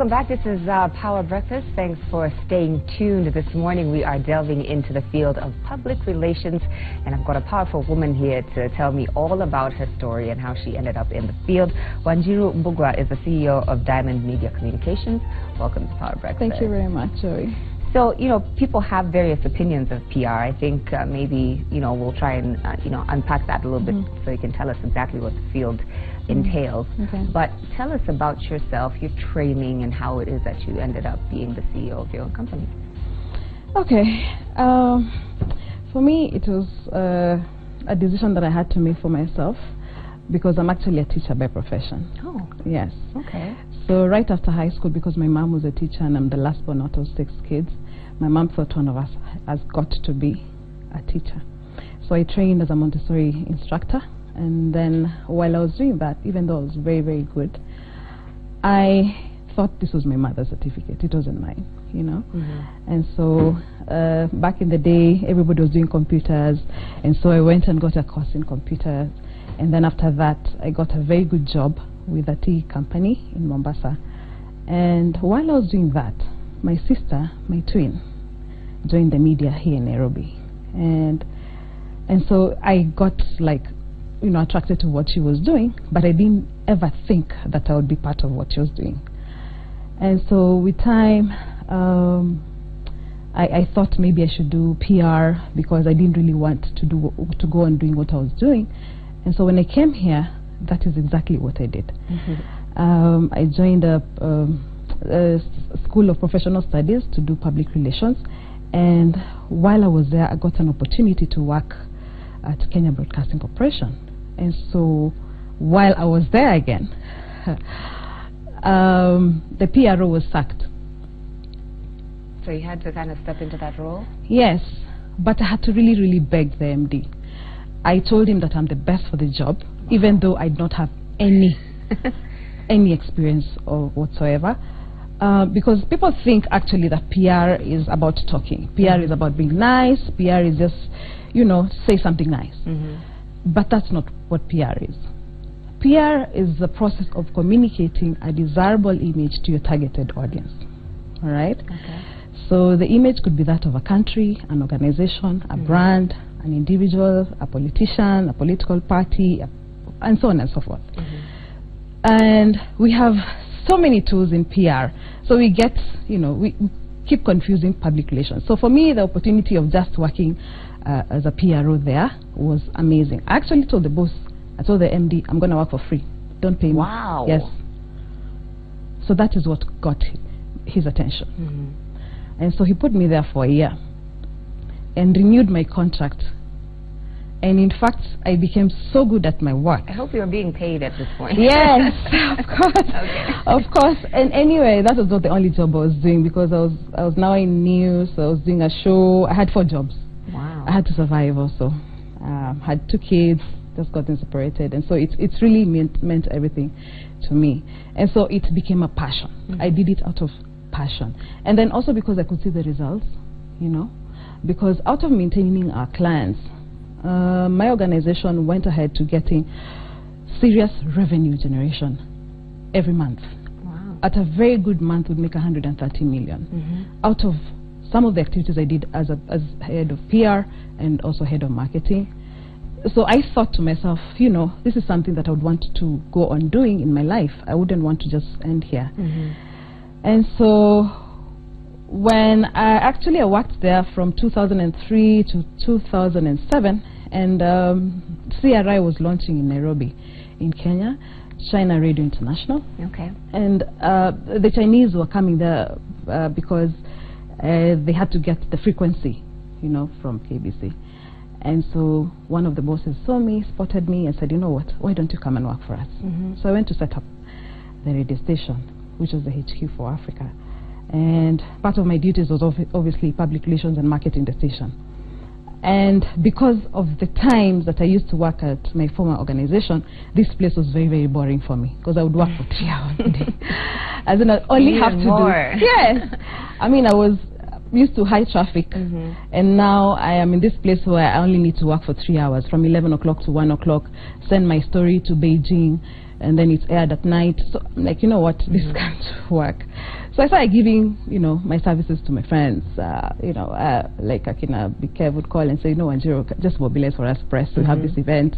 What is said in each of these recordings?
Welcome back. This is Power Breakfast. Thanks for staying tuned. This morning we are delving into the field of public relations, and I've got a powerful woman here to tell me all about her story and how she ended up in the field. Wanjiru Mbugua is the CEO of Diamond Media Communications. Welcome to Power Breakfast. Thank you very much, Joey. So, people have various opinions of PR. I think maybe, we'll try and, unpack that a little bit so you can tell us exactly what the field entails. Okay. But tell us about yourself, your training, and how it is that you ended up being the CEO of your own company. Okay. For me, it was a decision that I had to make for myself because I'm actually a teacher by profession. Oh. Yes. Okay. So right after high school, because my mom was a teacher and I'm the last born out of 6 kids, my mom thought one of us has got to be a teacher. So I trained as a Montessori instructor, and then while I was doing that, even though I was very, very good, I thought this was my mother's certificate. It wasn't mine, And so back in the day, everybody was doing computers, and so I went and got a course in computers, and then after that, I got a very good job with a tea company in Mombasa. And while I was doing that, my sister, my twin, joined the media here in Nairobi. And so I got attracted to what she was doing, but I didn't ever think that I would be part of what she was doing. And so with time, I thought maybe I should do PR because I didn't really want to go on doing what I was doing. And so when I came here, that is exactly what I did. I joined a School of Professional Studies to do public relations, and while I was there, I got an opportunity to work at Kenya Broadcasting Corporation. And so while I was there again, the PRO was sacked. So you had to kind of step into that role? Yes, but I had to really, really beg the MD. I told him that I'm the best for the job, even though I did not have any experience or whatsoever. Because people think actually that PR is about talking. PR is about being nice. PR is just, say something nice. But that's not what PR is. PR is the process of communicating a desirable image to your targeted audience. All right? Okay. So the image could be that of a country, an organization, a brand, an individual, a politician, a political party, and so on and so forth. And we have so many tools in PR. So we get, we keep confusing public relations. So for me, the opportunity of just working as a PRO there was amazing. I actually told the boss, I told the MD, I'm going to work for free. Don't pay me. Wow. Yes. So that is what got his attention. And so he put me there for a year and renewed my contract. And in fact, I became so good at my work. I hope you're being paid at this point. Yes, of course. Okay. Of course. And anyway, that was not the only job I was doing, because I was now in news. I was doing a show. I had 4 jobs. Wow. I had to survive also. Had 2 kids, just gotten separated. And so it's really meant everything to me. And so it became a passion. I did it out of passion. And then also because I could see the results, because out of maintaining our clients, my organization went ahead to getting serious revenue generation every month. Wow. At a very good month, we'd make 130 million out of some of the activities I did as head of PR and also head of marketing. So I thought to myself, this is something that I would want to go on doing in my life. I wouldn't want to just end here. And so when I worked there from 2003 to 2007, and CRI was launching in Nairobi, in Kenya, China Radio International. Okay. And the Chinese were coming there because they had to get the frequency, from KBC. And so one of the bosses saw me, spotted me, and said, what, why don't you come and work for us? So I went to set up the radio station, which was the HQ for Africa. And part of my duties was obviously public relations and marketing the station. And because of the times that I used to work at my former organization, this place was very, very boring for me, because I would work for 3 hours a day. As in, I only have to more. do. Yes. I mean, I was used to high traffic, and now I am in this place where I only need to work for 3 hours, from 11 o'clock to 1 o'clock, send my story to Beijing, and then it's aired at night. So I'm like, you know what, this can't work. So I started giving, you know, my services to my friends. Like Akina Bike would call and say, no, Wanjiru, just mobilize for us, press. We have this event.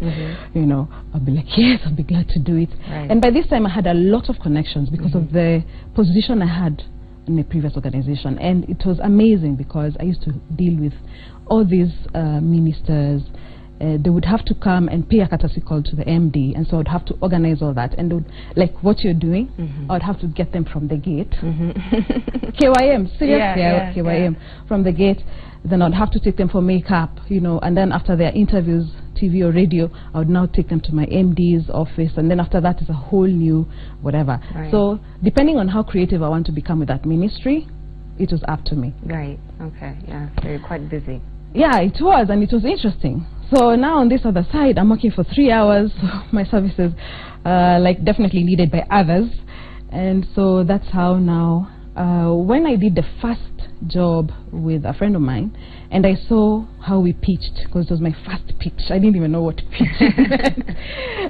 You know, I'll be like, yes, I'll be glad to do it. Right. And by this time, I had a lot of connections because of the position I had in the previous organization, and it was amazing because I used to deal with all these ministers. They would have to come and pay a courtesy call to the MD, and so I would have to organize all that. And they would, like what you're doing, I would have to get them from the gate. KYM, seriously, KYM, from the gate. Then I'd have to take them for makeup, you know, and then after their interviews, TV or radio, I would now take them to my MD's office, and then after that is a whole new whatever. Right. So depending on how creative I want to become with that ministry, it was up to me. Right. Okay. Yeah. So you're quite busy. Yeah, it was, and it was interesting. So now on this other side, I'm working for 3 hours. So my services, like, definitely needed by others, and so that's how now. When I did the first job with a friend of mine, and I saw how we pitched, because it was my first pitch. I didn't even know what pitch meant.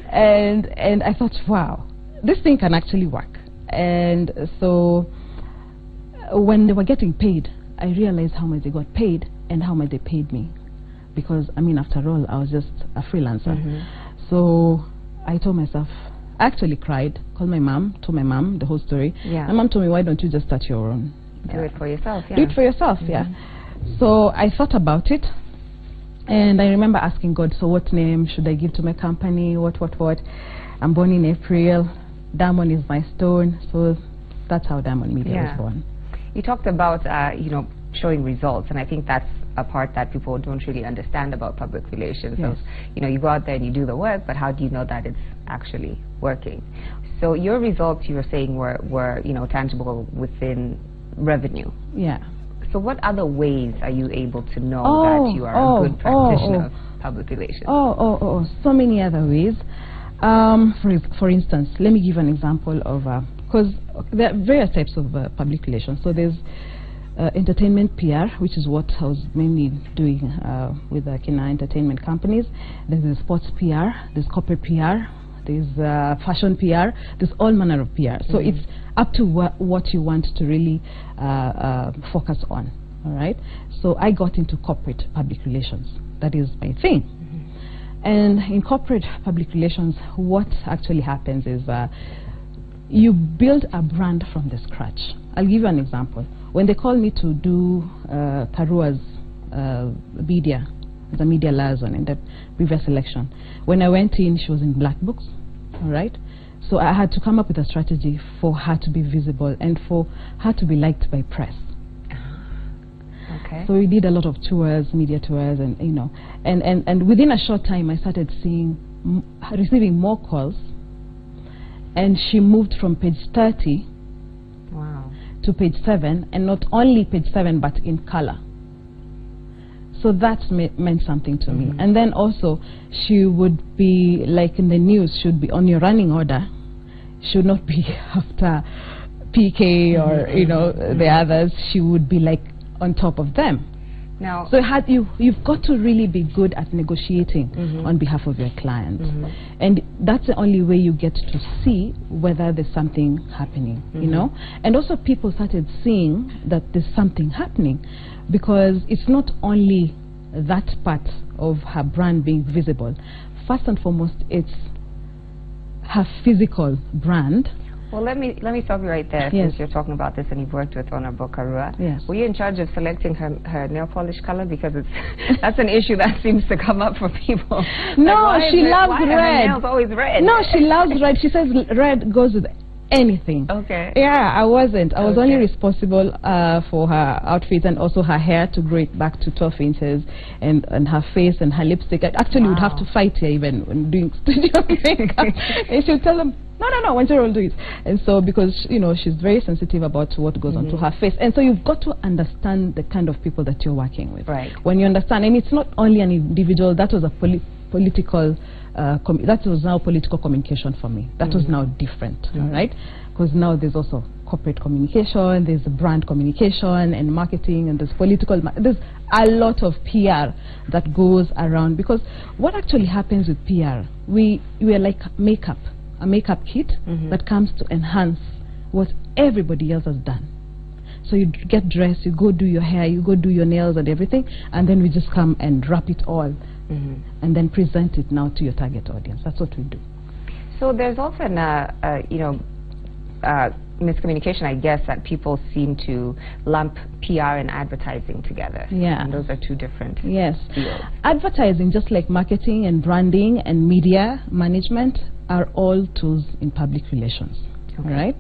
and I thought, wow, this thing can actually work. And so when they were getting paid, I realized how much they got paid and how much they paid me, because I mean, after all, I was just a freelancer. So I told myself, I actually cried, called my mom, told my mom the whole story. Yeah. My mom told me, why don't you just start your own? Do it for yourself. Yeah. Do it for yourself, yeah. So I thought about it, and I remember asking God, so what name should I give to my company? What? I'm born in April. Diamond is my stone, so that's how Diamond Media was born. You talked about, you know, showing results, and I think that's a part that people don't really understand about public relations. Yes. So, you know, you go out there and you do the work, but how do you know that it's actually working? So your results, you were saying, were you know, tangible within revenue. Yeah. So what other ways are you able to know that you are a good practitioner of public relations? So many other ways. For instance, let me give an example of, because there are various types of public relations. So there's entertainment PR, which is what I was mainly doing with Kina entertainment companies. There's the sports PR, there's corporate PR, there's fashion PR, there's all manner of PR. So it's up to what you want to really focus on, all right? So I got into corporate public relations. That is my thing. And in corporate public relations, what actually happens is you build a brand from the scratch. I'll give you an example. When they called me to do Karua's media, the media liaison in the previous election, when I went in, she was in black books, all right? So I had to come up with a strategy for her to be visible and for her to be liked by press. Okay. So we did a lot of tours, media tours, and you know, and within a short time, I started receiving more calls, and she moved from page 30 to page 7, and not only page 7 but in color. So that meant something to me. And then also, she would be like in the news, should be on your running order, should not be after PK or you know the others. She would be like on top of them. Now, so you've got to really be good at negotiating on behalf of your clients, and that's the only way you get to see whether there's something happening, you know. And also people started seeing that there's something happening, because it's not only that part of her brand being visible. First and foremost, it's her physical brand. Well, let me stop you right there, since you're talking about this and you've worked with Honorable Karua. Yes. Were you in charge of selecting her nail polish color? Because that's an issue that seems to come up for people. No, like, she loves red. Why are her nails always red? No, she loves red. She says red goes with anything. Okay. Yeah, I wasn't. I was only responsible for her outfit and also her hair, to grow it back to 12 inches, and her face and her lipstick. I actually would have to fight her even when doing studio makeup. And she would tell them, no, Wanjiru will do it. And so, because, you know, she's very sensitive about what goes onto her face. And so you've got to understand the kind of people that you're working with. Right. When you understand, and it's not only an individual, that was a political, that was now political communication for me. That was now different, all right? Because now there's also corporate communication, there's brand communication and marketing, and there's political, there's a lot of PR that goes around. Because what actually happens with PR, we are like makeup. a makeup kit that comes to enhance what everybody else has done. So you get dressed, you go do your hair, you go do your nails and everything, and then we just come and wrap it all and then present it now to your target audience. That's what we do. So there's often miscommunication, I guess, that people seem to lump PR and advertising together. Yeah. And those are two different Yes. fields. Advertising, just like marketing and branding and media management, are all tools in public relations. Okay. Right?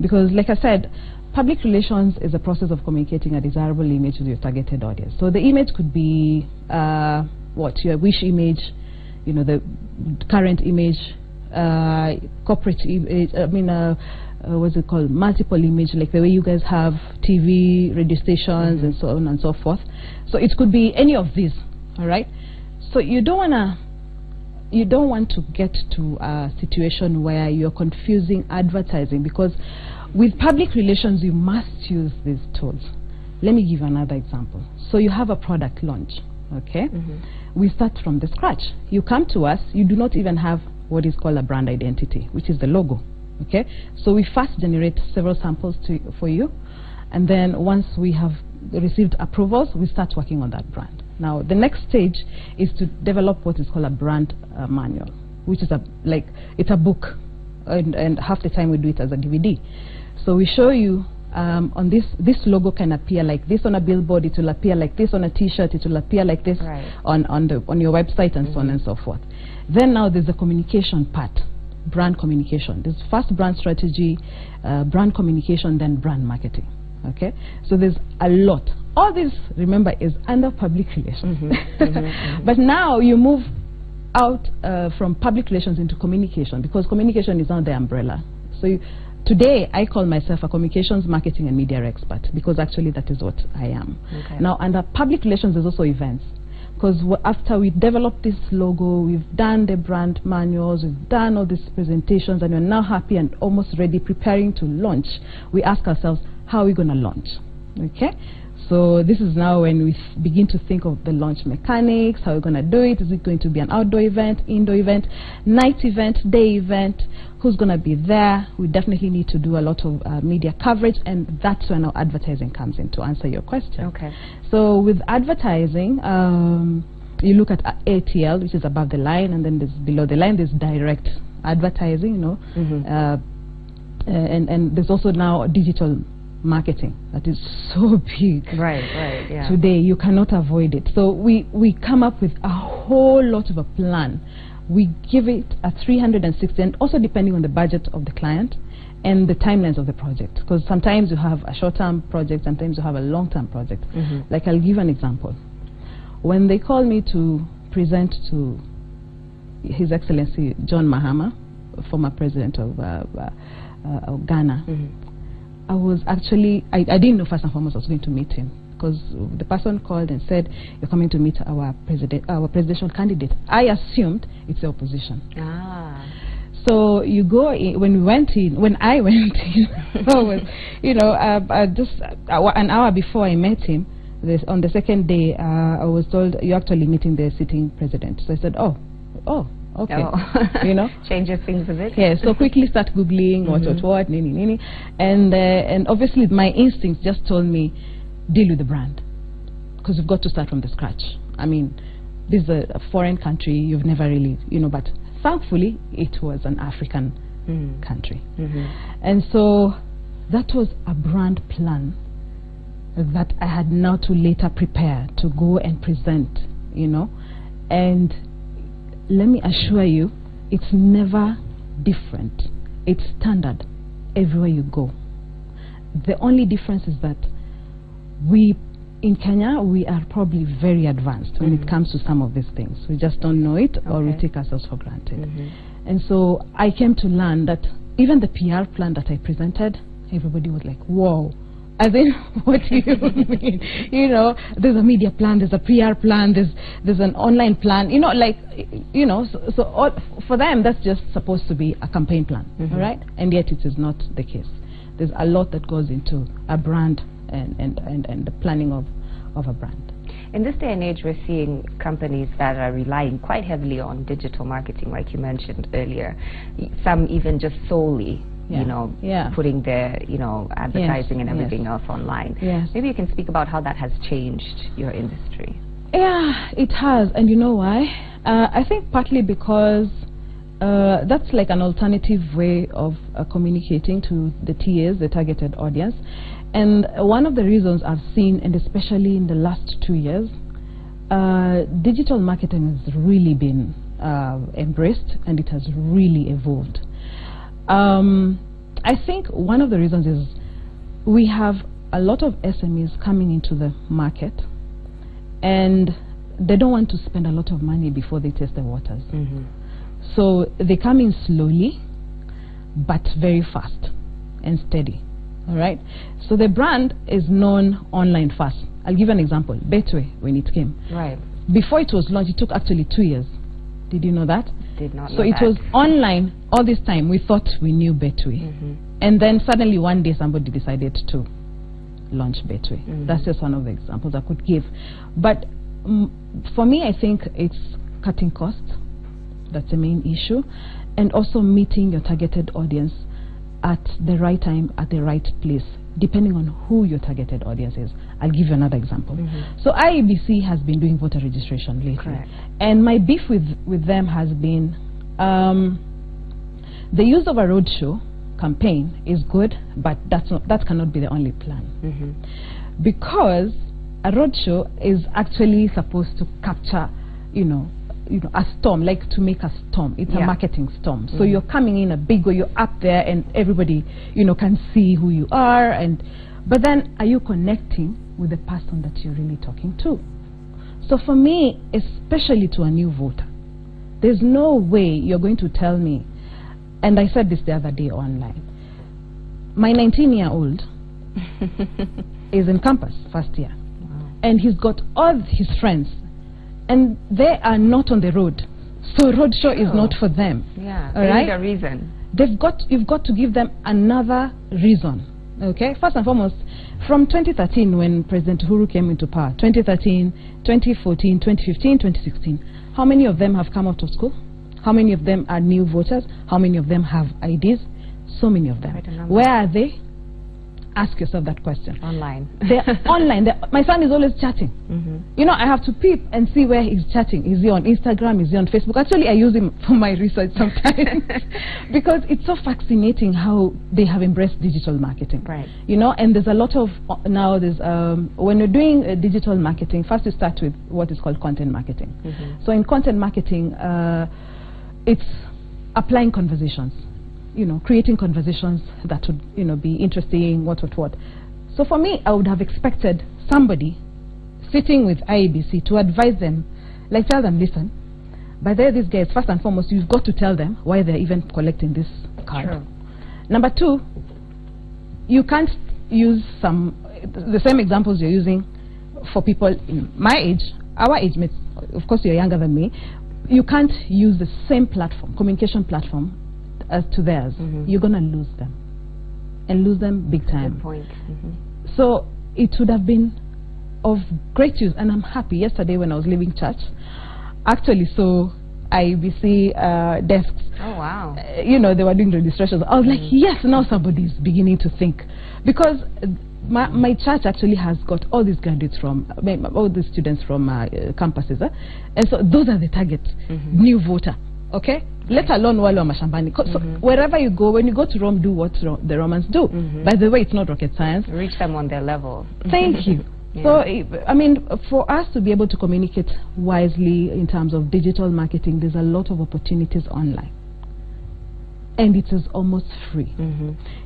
Because, like I said, public relations is a process of communicating a desirable image to your targeted audience. So the image could be your wish image, the current image, corporate image, what's it called, multiple image, like the way you guys have TV, radio stations, and so on and so forth. So it could be any of these, all right? So you don't want to get to a situation where you're confusing advertising, because with public relations you must use these tools. Let me give you another example. So you have a product launch, okay? We start from the scratch. You come to us, you do not even have what is called a brand identity, which is the logo, okay? So we first generate several samples for you, and then once we have received approvals, we start working on that brand. Now the next stage is to develop what is called a brand manual, which is it's a book, and half the time we do it as a DVD. So we show you on this logo can appear like this on a billboard, it will appear like this on a t-shirt, it will appear like this on your website, and so on and so forth. Then now there's the communication part, brand communication. There's first brand strategy, brand communication, then brand marketing. Okay, so there's a lot. All this, remember, is under public relations. But now you move out from public relations into communication, because communication is not the umbrella. So today I call myself a communications, marketing and media expert, because actually that is what I am. Okay. Now under public relations there's also events, because after we developed this logo, we've done the brand manuals, we've done all these presentations, and we're now happy and almost ready, preparing to launch. We ask ourselves, how are we going to launch? Okay, so this is now when we begin to think of the launch mechanics, how we're going to do it. Is it going to be an outdoor event, indoor event, night event, day event? Who's going to be there? We definitely need to do a lot of media coverage, and that's when our advertising comes in, to answer your question. Okay. So with advertising, you look at ATL, which is above the line, and then there's below the line there's direct advertising, and there's also now digital marketing that is so big. Right, yeah. Today you cannot avoid it. So we come up with a whole lot of a plan. We give it a 360, and also depending on the budget of the client and the timelines of the project, because sometimes you have a short-term project, sometimes you have a long-term project. Like, I'll give an example. When they call me to present to His Excellency John Mahama, former president of Ghana, I was actually, I didn't know first and foremost I was going to meet him, because the person called and said, you're coming to meet our presidential candidate. I assumed it's the opposition. So you go in, when I went in, just an hour before I met him, on the second day, I was told, you're actually meeting the sitting president. So I said, oh, okay. Changes things a bit. Yeah, so quickly start Googling what, nini. And obviously my instincts just told me, deal with the brand, because you've got to start from the scratch. I mean, this is a foreign country, you've never really, but thankfully it was an African country. And so that was a brand plan that I had now to later prepare to go and present, and let me assure you, it's never different. It's standard everywhere you go. The only difference is that in Kenya, we are probably very advanced when it comes to some of these things. We just don't know it, or we take ourselves for granted. And so I came to learn that even the PR plan that I presented, everybody was like, whoa. As in, what do you mean? There's a media plan, there's a PR plan, there's an online plan, so for them that's just supposed to be a campaign plan, all right? And yet it is not the case. There's a lot that goes into a brand and the planning of a brand. In this day and age, we're seeing companies that are relying quite heavily on digital marketing, like you mentioned earlier. Some even just solely, you know, putting their, you know, advertising and everything else online. Maybe you can speak about how that has changed your industry. Yeah, it has. And you know why? I think partly because that's like an alternative way of communicating to the TAs, the targeted audience. And one of the reasons I've seen, and especially in the last 2 years, digital marketing has really been embraced, and it has really evolved. I think one of the reasons is we have a lot of SMEs coming into the market, and they don't want to spend a lot of money before they test the waters. So they come in slowly, but very fast and steady. All right. So the brand is known online first. I'll give an example. Betway, when it came. Right. Before it was launched, it took actually 2 years. Did you know that? Did not know so it that. was online all this time. We thought we knew Betway. And then suddenly one day somebody decided to launch Betway. That's just one of the examples I could give. But for me, I think it's cutting costs. That's the main issue. And also meeting your targeted audience at the right time, at the right place, depending on who your targeted audience is. I'll give you another example. So IEBC has been doing voter registration lately. Correct. And my beef with them has been the use of a roadshow campaign is good, but that cannot be the only plan. Because a roadshow is actually supposed to capture, you know, a storm, like to make a storm. It's a marketing storm. So you're coming in a big way, you're up there, and everybody, you know, can see who you are. But then, are you connecting with the person that you're really talking to? So for me, especially to a new voter, there's no way you're going to tell me, and I said this the other day online, my 19-year-old is in campus, first year. And he's got all his friends, and they are not on the road. So roadshow is not for them. They need a reason. You've got to give them another reason. Okay? First and foremost, from 2013 when President Uhuru came into power, 2013, 2014, 2015, 2016, how many of them have come out of school? How many of them are new voters? How many of them have IDs? So many of them. Where are they? Ask yourself that question. Online. They're online. My son is always chatting. You know, I have to peep and see where he's chatting. Is he on Instagram? Is he on Facebook? Actually, I use him for my research sometimes because it's so fascinating how they have embraced digital marketing. Right. You know, and there's a lot of now. There's when you're doing digital marketing, first you start with what is called content marketing. So in content marketing, it's applying conversations. You know, creating conversations that would, you know, be interesting, what. So for me, I would have expected somebody sitting with IEBC to advise them, like tell them, listen, by the way, these guys, first and foremost, you've got to tell them why they're even collecting this card. True. Number two, you can't use the same examples you're using for people in my age, our age mates, of course you're younger than me. You can't use the same platform, communication platform, as to theirs. You're gonna lose them, and lose them big time. Good point. So it would have been of great use, and I'm happy. Yesterday when I was leaving church, actually saw IEBC desks. Oh wow! You know, they were doing registrations. I was like, yes, now somebody's beginning to think, because my church actually has got all these graduates from all the students from campuses, and so those are the target new voter. Okay. Let alone wale wa mashambani. So wherever you go, when you go to Rome, do what the Romans do. By the way, it's not rocket science. Reach them on their level. Thank you. So, I mean, for us to be able to communicate wisely in terms of digital marketing, there's a lot of opportunities online. And it is almost free.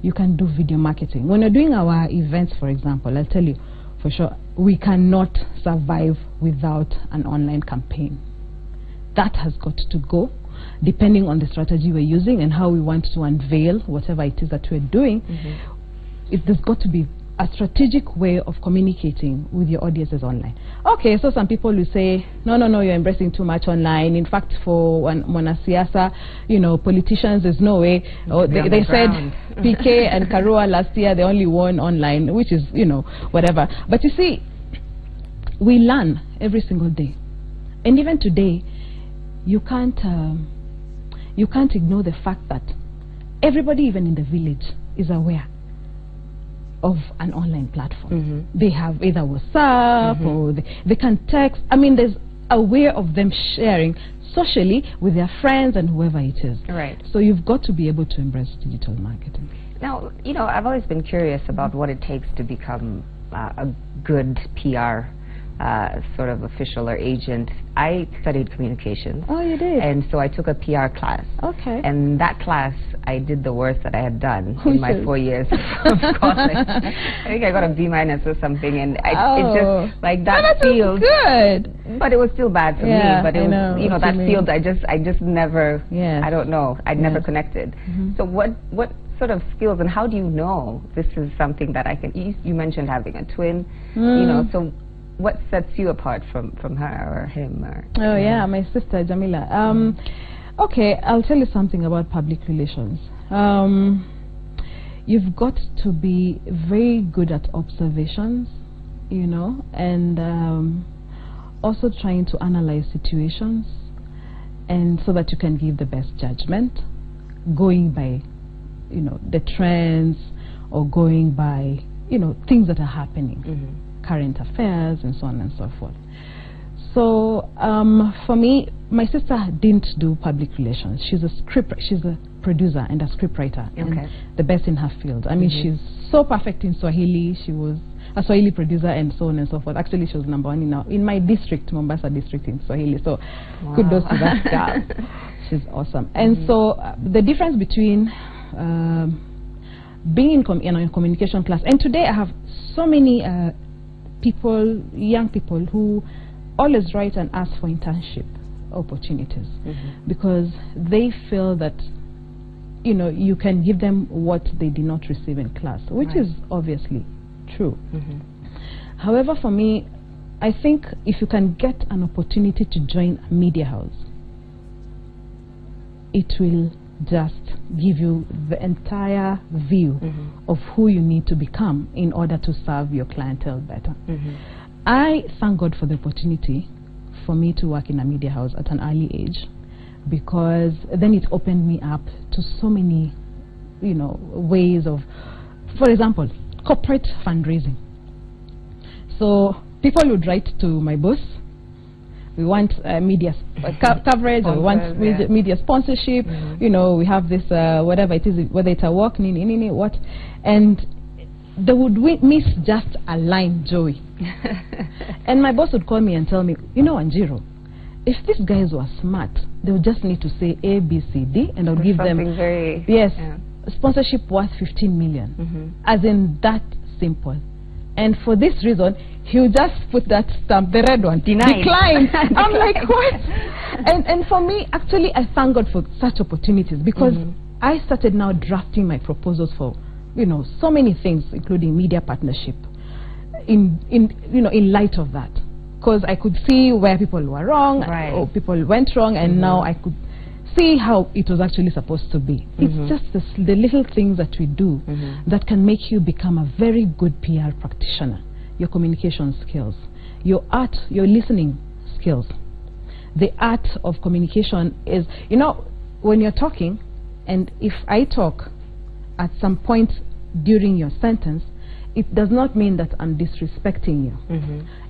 You can do video marketing. When you're doing our events, for example, I'll tell you for sure, we cannot survive without an online campaign. That has got to go. Depending on the strategy we're using and how we want to unveil whatever it is that we're doing, there's got to be a strategic way of communicating with your audiences online. Okay, so some people will say, no, you're embracing too much online. In fact, for Mwanasiasa, you know, politicians, there's no way. They said PK and Karua last year, they only won online, which is, you know, whatever. But you see, we learn every single day. And even today, you can't ignore the fact that everybody, even in the village, is aware of an online platform. They have either WhatsApp or they can text. I mean, there's a way of them sharing socially with their friends and whoever it is. Right. So you've got to be able to embrace digital marketing. Now, you know, I've always been curious about what it takes to become a good PR sort of official or agent. I studied communications. Oh, you did? And so I took a PR class. Okay. And that class, I did the worst that I had done in my 4 years of college. I think I got a B- or something, and it just, like, that field. Good. But it was still bad for me. But it was, you know, that field, I just never, I don't know, I'd never connected. So what sort of skills, and how do you know this is something that I can, you mentioned having a twin, you know, so what sets you apart from her or him? Or, yeah, my sister Jamila. Okay, I'll tell you something about public relations. You've got to be very good at observations, you know, and also trying to analyze situations, and so that you can give the best judgment, going by, you know, the trends, or going by, you know, things that are happening, current affairs, and so on and so forth. So for me, my sister didn't do public relations. She's a producer and a scriptwriter, and the best in her field. I mean, she's so perfect in Swahili. She was a Swahili producer and so on and so forth. Actually, she was #1 in my district, Mombasa district, in Swahili. So kudos to that girl. She's awesome. And so the difference between being in a communication class, and today I have so many people, young people, who always write and ask for internship opportunities because they feel that, you know, you can give them what they did not receive in class, which is obviously true. However, for me, I think if you can get an opportunity to join a media house, it will just give you the entire view of who you need to become in order to serve your clientele better. I thank God for the opportunity for me to work in a media house at an early age, because then it opened me up to so many, you know, ways of, for example, corporate fundraising. So people would write to my boss, we want media coverage, or we want media sponsorship, you know, we have this, whatever it is, whether it's a walk, what, and they would miss just a line, Joey. And my boss would call me and tell me, you know, Anjiro, if these guys were smart, they would just need to say A, B, C, D, and I'll give them sponsorship worth 15 million. As in that simple. And for this reason, he would just put that stamp, the red one, declined. I'm like, what? And for me, actually, I thank God for such opportunities, because I started now drafting my proposals for, you know, so many things, including media partnership, in light of that, because I could see where people were wrong, or people went wrong, and now I could see how it was actually supposed to be. It's just the little things that we do that can make you become a very good PR practitioner. Your communication skills, your art, your listening skills. The art of communication is, you know, when you're talking, and if I talk at some point during your sentence, it does not mean that I'm disrespecting you.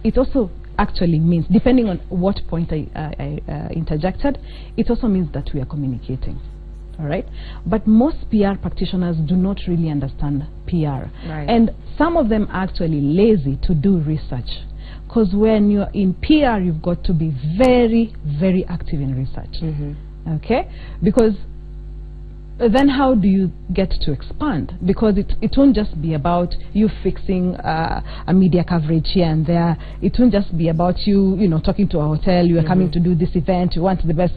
It also actually means, depending on what point I interjected, it also means that we are communicating. All right? But most PR practitioners do not really understand PR. And some of them are actually lazy to do research. Because when you're in PR, you've got to be very, very active in research. Okay? Because then how do you get to expand? Because it won't just be about you fixing a media coverage here and there. It won't just be about you, you know, talking to a hotel, you are coming to do this event, you want the best,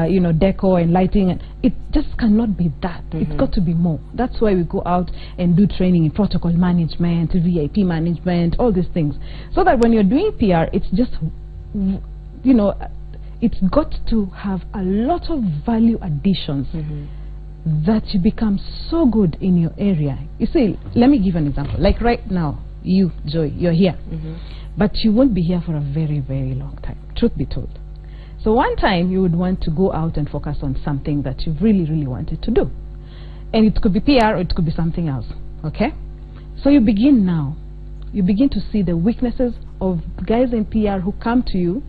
you know, decor and lighting. It just cannot be that. It's got to be more. That's why we go out and do training in protocol management, VIP management, all these things. So that when you're doing PR, it's just, you know, it's got to have a lot of value additions that you become so good in your area. You see, let me give an example. Like right now, you, Joy, you're here. But you won't be here for a very, very long time, truth be told. So one time you would want to go out and focus on something that you really, really wanted to do. And it could be PR or it could be something else, okay? So you begin now. You begin to see the weaknesses of guys in PR who come to you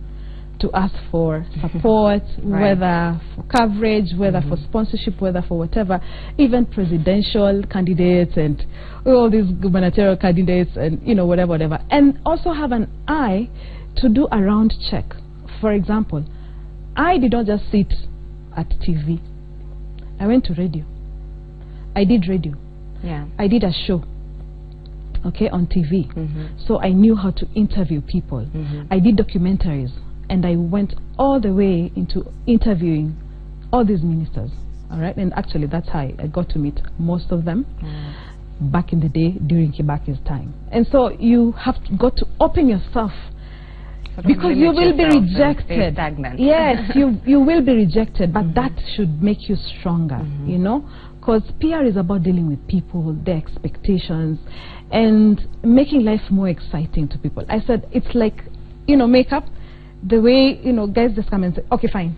to ask for support, whether for coverage, whether for sponsorship, whether for whatever, even presidential candidates and all these gubernatorial candidates and, you know, whatever. And also have an eye to do a round check. For example, I did not just sit at TV. I went to radio. I did radio. Yeah. I did a show, okay, on TV. So I knew how to interview people. I did documentaries. And I went all the way into interviewing all these ministers, all right? And actually, that's how I got to meet most of them back in the day during Kibaki's time. And so you have got to open yourself, because you will be rejected. Yes, you will be rejected, but that should make you stronger, you know? Because PR is about dealing with people, their expectations, and making life more exciting to people. I said, it's like, you know, makeup. The way, you know, guys just come and say, okay, fine.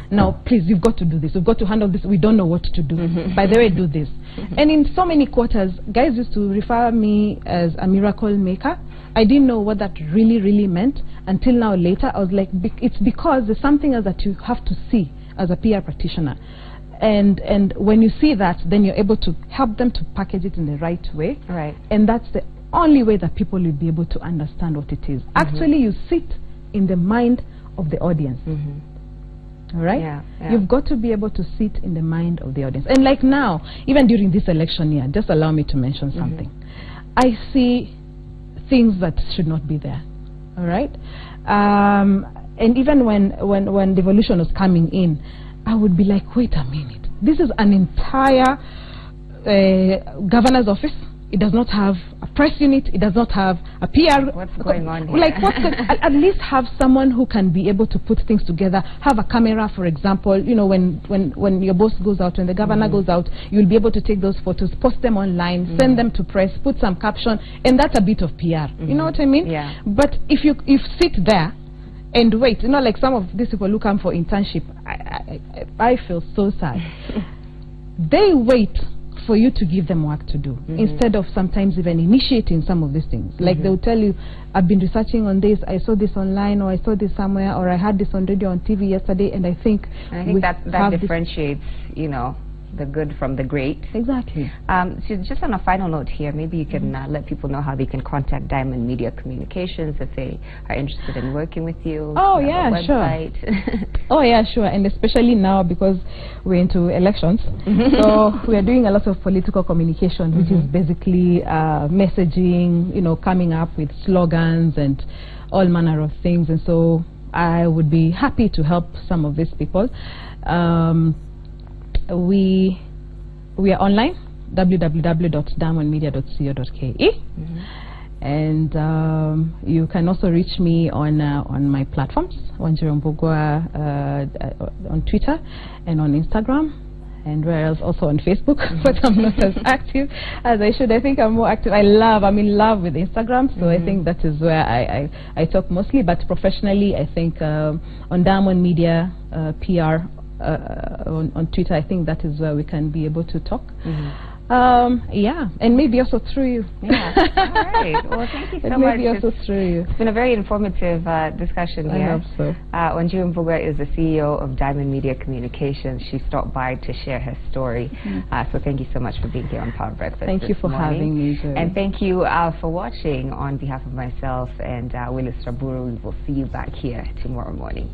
Now, please, you've got to do this. You've got to handle this. We don't know what to do. By the way, do this. And in so many quarters, guys used to refer me as a miracle maker. I didn't know what that really, really meant until now later. I was like, it's because there's something else that you have to see as a PR practitioner. And when you see that, then you're able to help them to package it in the right way. Right. And that's the only way that people will be able to understand what it is. Actually, you sit in the mind of the audience. All right? Yeah. You've got to be able to sit in the mind of the audience. And like now, even during this election year, just allow me to mention something. I see things that should not be there. All right? And even when devolution was coming in, I would be like, wait a minute. This is an entire governor's office. It does not have a press unit. It does not have a PR. What's going on here? Like, at least have someone who can be able to put things together. Have a camera, for example. You know, when your boss goes out, when the governor goes out, you'll be able to take those photos, post them online, send them to press, put some caption, and that's a bit of PR. You know what I mean? Yeah. But if you sit there and wait, you know, like some of these people who come for internship, I feel so sad. They wait for you to give them work to do, instead of sometimes even initiating some of these things. Like they'll tell you, I've been researching on this, I saw this online, or I saw this somewhere, or I had this on radio, on TV yesterday, and I think that differentiates, you know, the good from the great. Exactly. So just on a final note here, maybe you can let people know how they can contact Diamond Media Communications if they are interested in working with you. Oh yeah, sure. Oh yeah, sure. And especially now, because we're into elections, so we are doing a lot of political communication, which is basically messaging, you know, coming up with slogans and all manner of things. And so I would be happy to help some of these people. We are online, www.diamondmedia.co.ke, and you can also reach me on my platforms, Wanjiru Mbugua, on Twitter and on Instagram, and where else, also on Facebook, but I'm not as active as I should. I think I'm more active. I'm in love with Instagram, so I think that is where I talk mostly. But professionally, I think on Diamond Media PR. On Twitter, I think that is where we can be able to talk. Yeah, and maybe also through you. Yeah. All right. Well, thank you so much. Maybe also through you. It's been a very informative discussion here. I hope so. Wanjiru Mbugua is the CEO of Diamond Media Communications. She stopped by to share her story. So thank you so much for being here on Power Breakfast. Thank you for having me, Joy. And thank you for watching. On behalf of myself and Willis Raburu, we will see you back here tomorrow morning.